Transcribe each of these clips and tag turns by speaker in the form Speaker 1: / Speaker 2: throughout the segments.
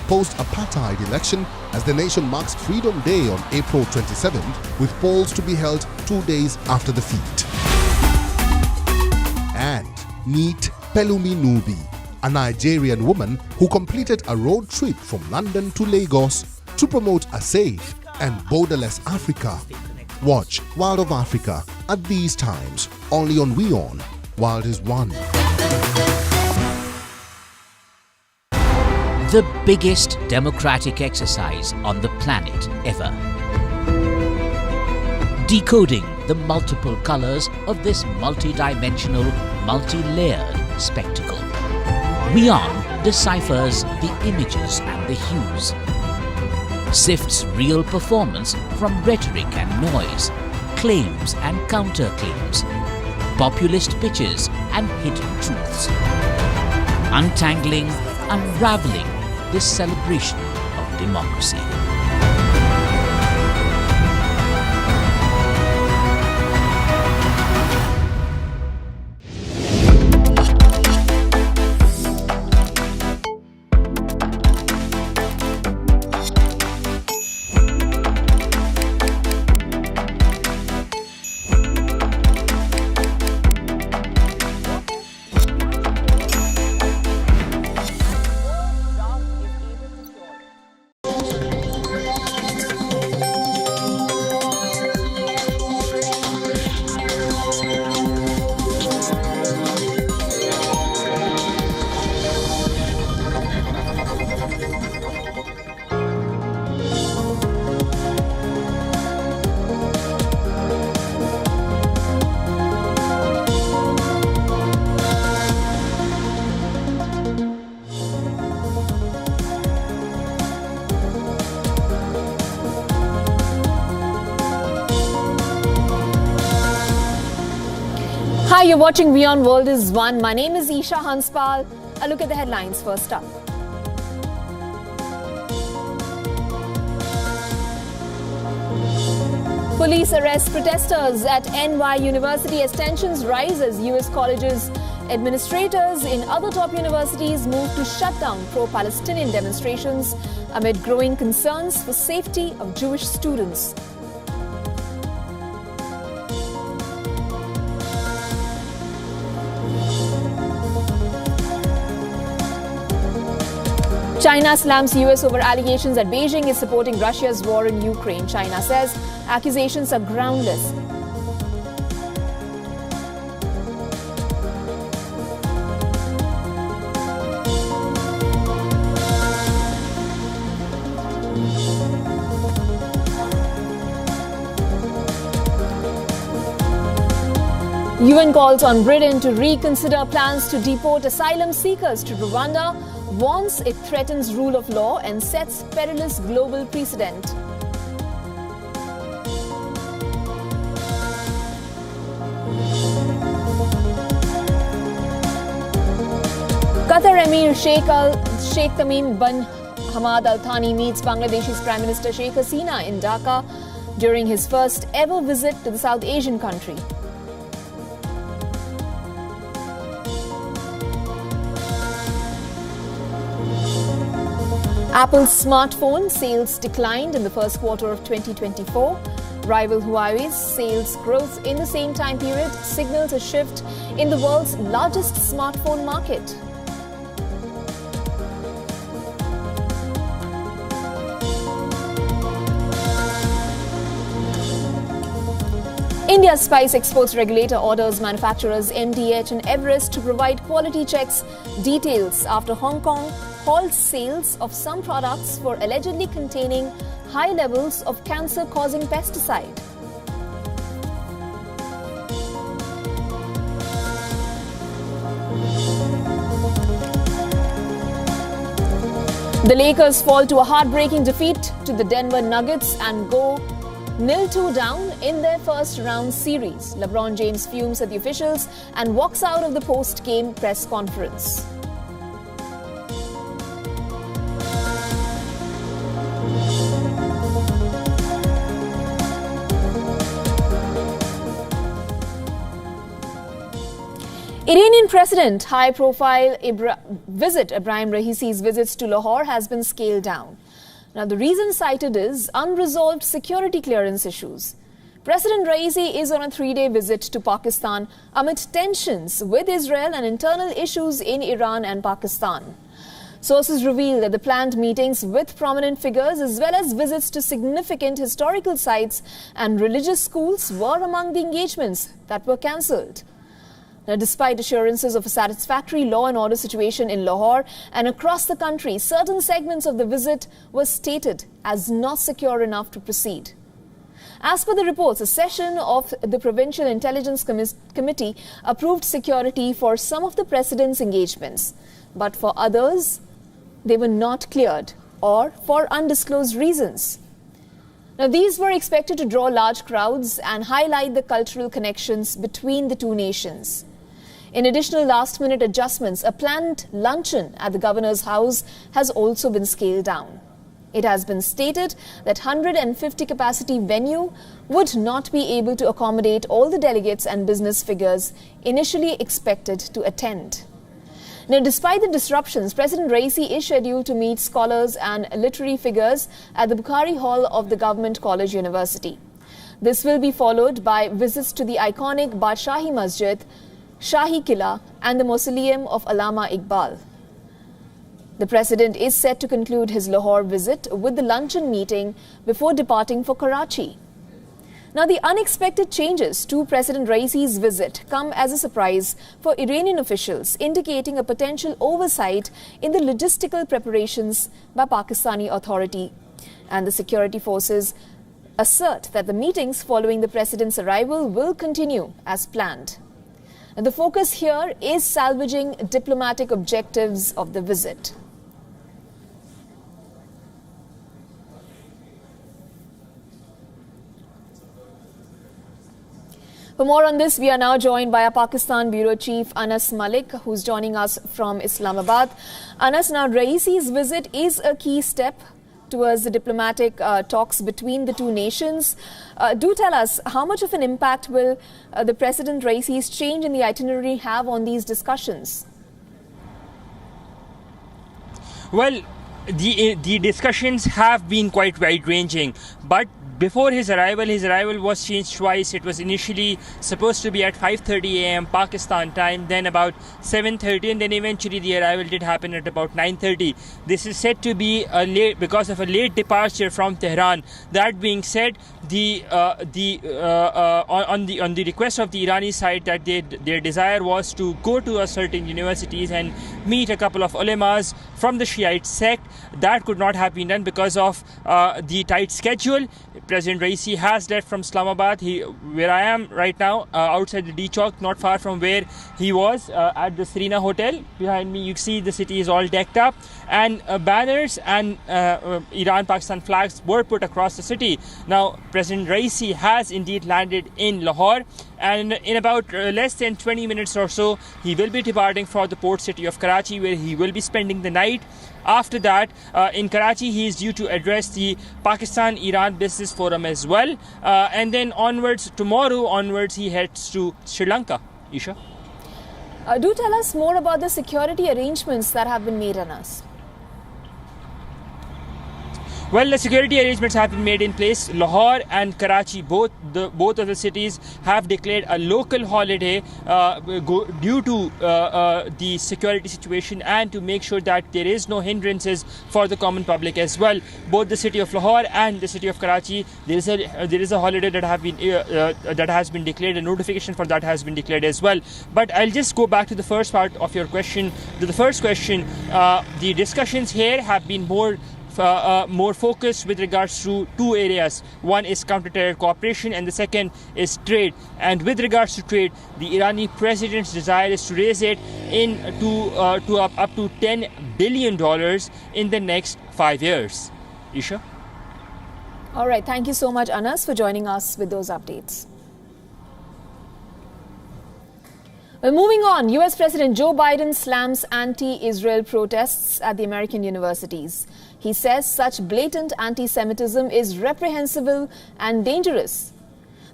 Speaker 1: post-apartheid election as the nation marks Freedom Day on April 27th, with polls to be held 2 days after the feat. And meet Pelumi Nubi, a Nigerian woman who completed a road trip from London to Lagos to promote a safe and borderless Africa. Watch World of Africa at these times, only on WION. World is one.
Speaker 2: The biggest democratic exercise on the planet ever. Decoding the multiple colors of this multi-dimensional, multi-layered spectacle. WION deciphers the images and the hues. Sifts real performance from rhetoric and noise, claims and counterclaims, populist pitches and hidden truths. Untangling, unraveling this celebration of democracy.
Speaker 3: Hi, you're watching WION World is One. My name is Isha Hanspal. A look at the headlines first up. Police arrest protesters at NY University as tensions rise as US colleges. Administrators in other top universities move to shut down pro-Palestinian demonstrations amid growing concerns for safety of Jewish students. China slams US over allegations that Beijing is supporting Russia's war in Ukraine. China says accusations are groundless. UN calls on Britain to reconsider plans to deport asylum seekers to Rwanda, warns it threatens rule of law and sets perilous global precedent. Qatar Emir Sheikh Tamim bin Hamad Al Thani meets Bangladesh's Prime Minister Sheikh Hasina in Dhaka during his first ever visit to the South Asian country. Apple's smartphone sales declined in the first quarter of 2024. Rival Huawei's sales growth in the same time period signals a shift in the world's largest smartphone market. India's spice exports regulator orders manufacturers MDH and Everest to provide quality checks details after Hong Kong halts sales of some products for allegedly containing high levels of cancer-causing pesticide. The Lakers fall to a heartbreaking defeat to the Denver Nuggets and go 0-2 down in their first round series. LeBron James fumes at the officials and walks out of the post-game press conference. Iranian President high-profile visit Ibrahim Raisi's visits to Lahore has been scaled down. Now, the reason cited is unresolved security clearance issues. President Raisi is on a 3-day visit to Pakistan amid tensions with Israel and internal issues in Iran and Pakistan. Sources reveal that the planned meetings with prominent figures as well as visits to significant historical sites and religious schools were among the engagements that were cancelled. Now, despite assurances of a satisfactory law and order situation in Lahore and across the country, certain segments of the visit were stated as not secure enough to proceed. As per the reports, a session of the Provincial Intelligence Committee approved security for some of the president's engagements, but for others, they were not cleared or for undisclosed reasons. Now, these were expected to draw large crowds and highlight the cultural connections between the two nations. In additional last-minute adjustments, a planned luncheon at the governor's house has also been scaled down. It has been stated that 150-capacity venue would not be able to accommodate all the delegates and business figures initially expected to attend. Now, despite the disruptions, President Raisi is scheduled to meet scholars and literary figures at the Bukhari Hall of the Government College University. This will be followed by visits to the iconic Badshahi Masjid, Shahi Qila and the Mausoleum of Allama Iqbal. The President is set to conclude his Lahore visit with the luncheon meeting before departing for Karachi. Now, the unexpected changes to President Raisi's visit come as a surprise for Iranian officials, indicating a potential oversight in the logistical preparations by Pakistani authority. And the security forces assert that the meetings following the President's arrival will continue as planned. And the focus here is salvaging diplomatic objectives of the visit. For more on this, we are now joined by our Pakistan Bureau Chief Anas Malik, who's joining us from Islamabad. Anas, now Raisi's visit is a key step towards the diplomatic talks between the two nations. Do tell us, how much of an impact will the President Raisi's change in the itinerary have on these discussions?
Speaker 4: Well, the discussions have been quite wide-ranging, but before his arrival was changed twice. It was initially supposed to be at 5:30 a.m. Pakistan time, then about 7:30, and then eventually the arrival did happen at about 9:30. This is said to be because of a late departure from Tehran. That being said, on the request of the Irani side, that their desire was to go to certain universities and meet a couple of ulemas from the Shiite sect. That could not have been done because of the tight schedule. President Raisi has left from Islamabad. Where I am right now, outside the D Chowk, not far from where he was at the Serena Hotel. Behind me, you see the city is all decked up, and banners and Iran-Pakistan flags were put across the city. Now, President Raisi has indeed landed in Lahore, and in about less than 20 minutes or so, he will be departing for the port city of Karachi, where he will be spending the night. After that, in Karachi, he is due to address the Pakistan-Iran Business Forum as well. And then tomorrow onwards, he heads to Sri Lanka. Isha?
Speaker 3: Do tell us more about the security arrangements that have been made on us.
Speaker 4: Well, the security arrangements have been made in place. Lahore and Karachi, both of the cities, have declared a local holiday due to the security situation and to make sure that there is no hindrances for the common public as well. Both the city of Lahore and the city of Karachi, there is a holiday that has been declared. A notification for that has been declared as well. But I'll just go back to the first part of your question. To the first question, the discussions here have been more focused with regards to two areas. One is counter-terror cooperation and the second is trade. And with regards to trade, the Irani president's desire is to raise it up to $10 billion in the next 5 years. Isha?
Speaker 3: All right. Thank you so much, Anas, for joining us with those updates. Well, moving on, US President Joe Biden slams anti-Israel protests at the American universities. He says such blatant anti-Semitism is reprehensible and dangerous.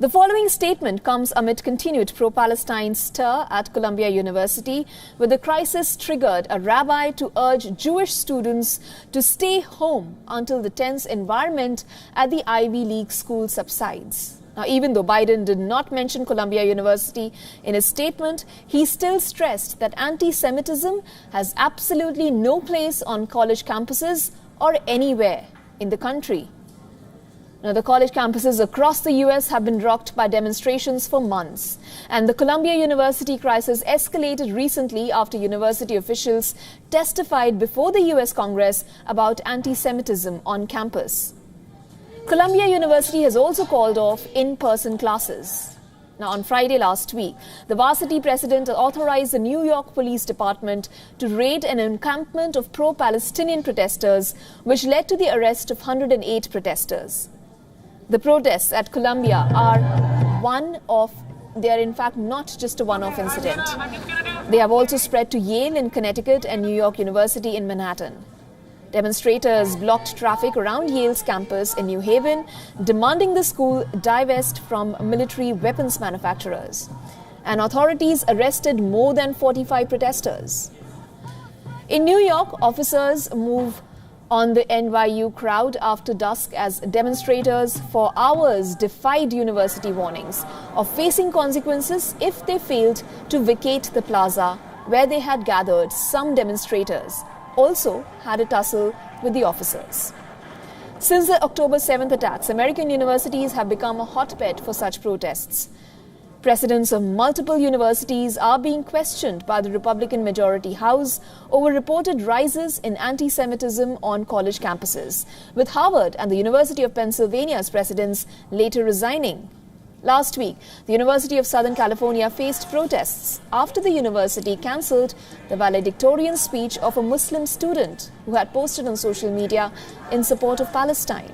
Speaker 3: The following statement comes amid continued pro-Palestine stir at Columbia University, where the crisis triggered a rabbi to urge Jewish students to stay home until the tense environment at the Ivy League school subsides. Now, even though Biden did not mention Columbia University in his statement, he still stressed that anti-Semitism has absolutely no place on college campuses or anywhere in the country. Now, the college campuses across the U.S. have been rocked by demonstrations for months. And the Columbia University crisis escalated recently after university officials testified before the U.S. Congress about anti-Semitism on campus. Columbia University has also called off in-person classes. Now, on Friday last week, the varsity president authorized the New York Police Department to raid an encampment of pro-Palestinian protesters, which led to the arrest of 108 protesters. The protests at Columbia they are in fact not just a one-off incident. They have also spread to Yale in Connecticut and New York University in Manhattan. Demonstrators blocked traffic around Yale's campus in New Haven, demanding the school divest from military weapons manufacturers. And authorities arrested more than 45 protesters. In New York, officers move on the NYU crowd after dusk as demonstrators for hours defied university warnings of facing consequences if they failed to vacate the plaza where they had gathered. Some demonstrators also had a tussle with the officers. Since the October 7th attacks, American universities have become a hotbed for such protests. Presidents of multiple universities are being questioned by the Republican majority House over reported rises in anti-Semitism on college campuses, with Harvard and the University of Pennsylvania's presidents later resigning. Last week, the University of Southern California faced protests after the university cancelled the valedictorian speech of a Muslim student who had posted on social media in support of Palestine.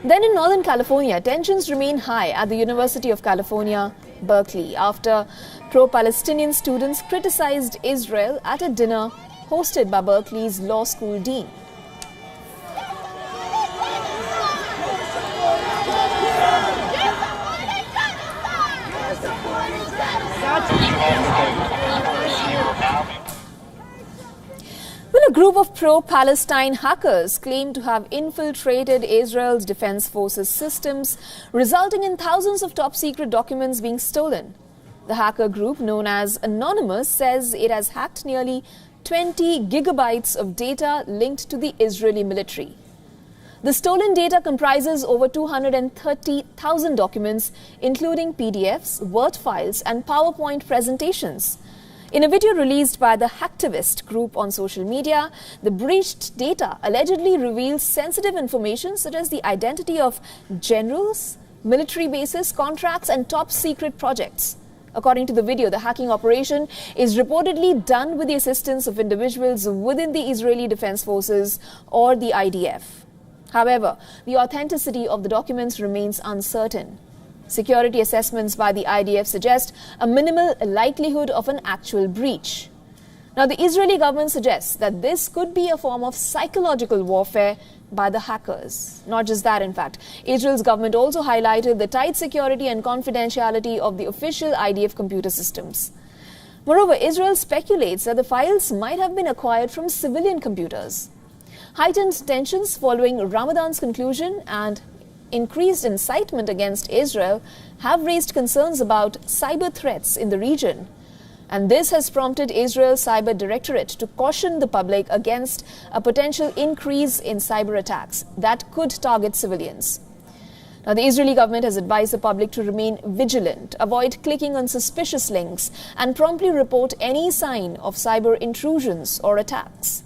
Speaker 3: Then in Northern California, tensions remain high at the University of California, Berkeley, after pro-Palestinian students criticized Israel at a dinner hosted by Berkeley's law school dean. A group of pro-Palestine hackers claim to have infiltrated Israel's defense forces systems, resulting in thousands of top-secret documents being stolen. The hacker group, known as Anonymous, says it has hacked nearly 20 gigabytes of data linked to the Israeli military. The stolen data comprises over 230,000 documents, including PDFs, Word files, and PowerPoint presentations. In a video released by the hacktivist group on social media, the breached data allegedly reveals sensitive information such as the identity of generals, military bases, contracts, and top-secret projects. According to the video, the hacking operation is reportedly done with the assistance of individuals within the Israeli Defense Forces or the IDF. However, the authenticity of the documents remains uncertain. Security assessments by the IDF suggest a minimal likelihood of an actual breach. Now, the Israeli government suggests that this could be a form of psychological warfare by the hackers. Not just that, in fact. Israel's government also highlighted the tight security and confidentiality of the official IDF computer systems. Moreover, Israel speculates that the files might have been acquired from civilian computers. Heightened tensions following Ramadan's conclusion and increased incitement against Israel have raised concerns about cyber threats in the region. And this has prompted Israel's Cyber Directorate to caution the public against a potential increase in cyber attacks that could target civilians. Now, the Israeli government has advised the public to remain vigilant, avoid clicking on suspicious links, and promptly report any sign of cyber intrusions or attacks.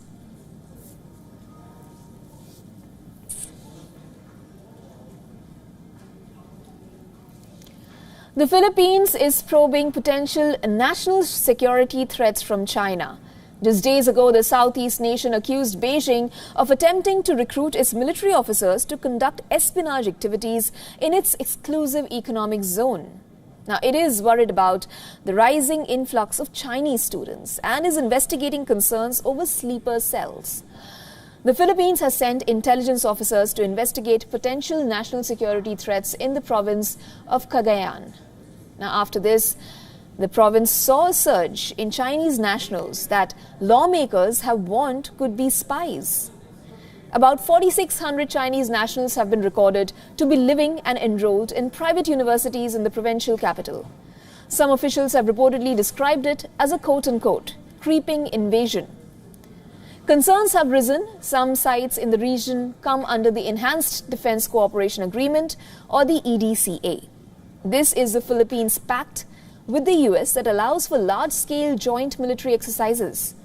Speaker 3: The Philippines is probing potential national security threats from China. Just days ago, the Southeast nation accused Beijing of attempting to recruit its military officers to conduct espionage activities in its exclusive economic zone. Now, it is worried about the rising influx of Chinese students and is investigating concerns over sleeper cells. The Philippines has sent intelligence officers to investigate potential national security threats in the province of Cagayan. Now, after this, the province saw a surge in Chinese nationals that lawmakers have warned could be spies. About 4,600 Chinese nationals have been recorded to be living and enrolled in private universities in the provincial capital. Some officials have reportedly described it as a quote-unquote creeping invasion. Concerns have risen. Some sites in the region come under the Enhanced Defense Cooperation Agreement, or the EDCA. This is the Philippines' pact with the US that allows for large-scale joint military exercises.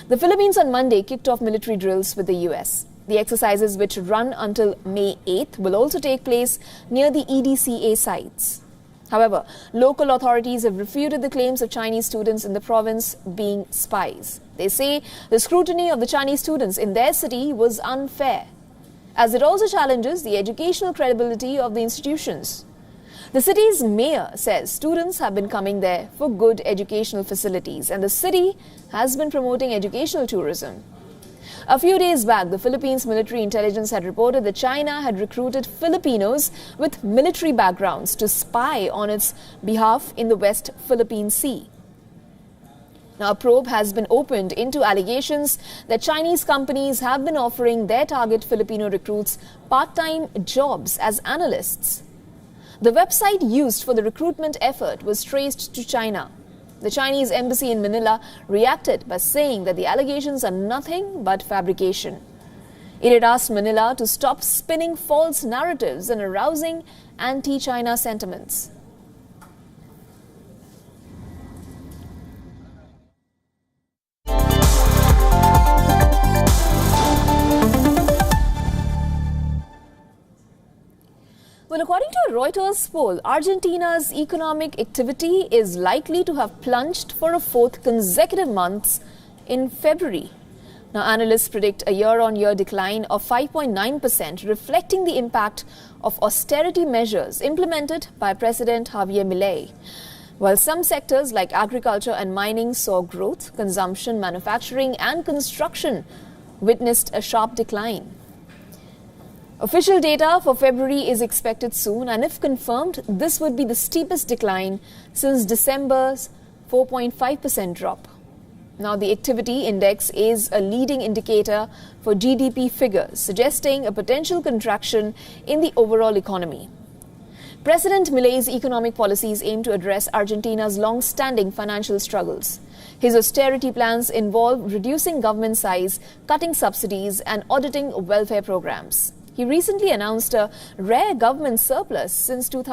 Speaker 3: The Philippines on Monday kicked off military drills with the US. The exercises, which run until May 8th, will also take place near the EDCA sites. However, local authorities have refuted the claims of Chinese students in the province being spies. They say the scrutiny of the Chinese students in their city was unfair, as it also challenges the educational credibility of the institutions. The city's mayor says students have been coming there for good educational facilities, and the city has been promoting educational tourism. A few days back, the Philippines military intelligence had reported that China had recruited Filipinos with military backgrounds to spy on its behalf in the West Philippine Sea. Now, a probe has been opened into allegations that Chinese companies have been offering their target Filipino recruits part-time jobs as analysts. The website used for the recruitment effort was traced to China. The Chinese embassy in Manila reacted by saying that the allegations are nothing but fabrication. It had asked Manila to stop spinning false narratives and arousing anti-China sentiments. Well, according to a Reuters poll, Argentina's economic activity is likely to have plunged for a fourth consecutive month in February. Now, analysts predict a year-on-year decline of 5.9%, reflecting the impact of austerity measures implemented by President Javier Milei. While some sectors like agriculture and mining saw growth, consumption, manufacturing and construction witnessed a sharp decline. Official data for February is expected soon, and if confirmed, this would be the steepest decline since December's 4.5% drop. Now, the activity index is a leading indicator for GDP figures, suggesting a potential contraction in the overall economy. President Milei's economic policies aim to address Argentina's long-standing financial struggles. His austerity plans involve reducing government size, cutting subsidies, and auditing welfare programs. He recently announced a rare government surplus since 2000.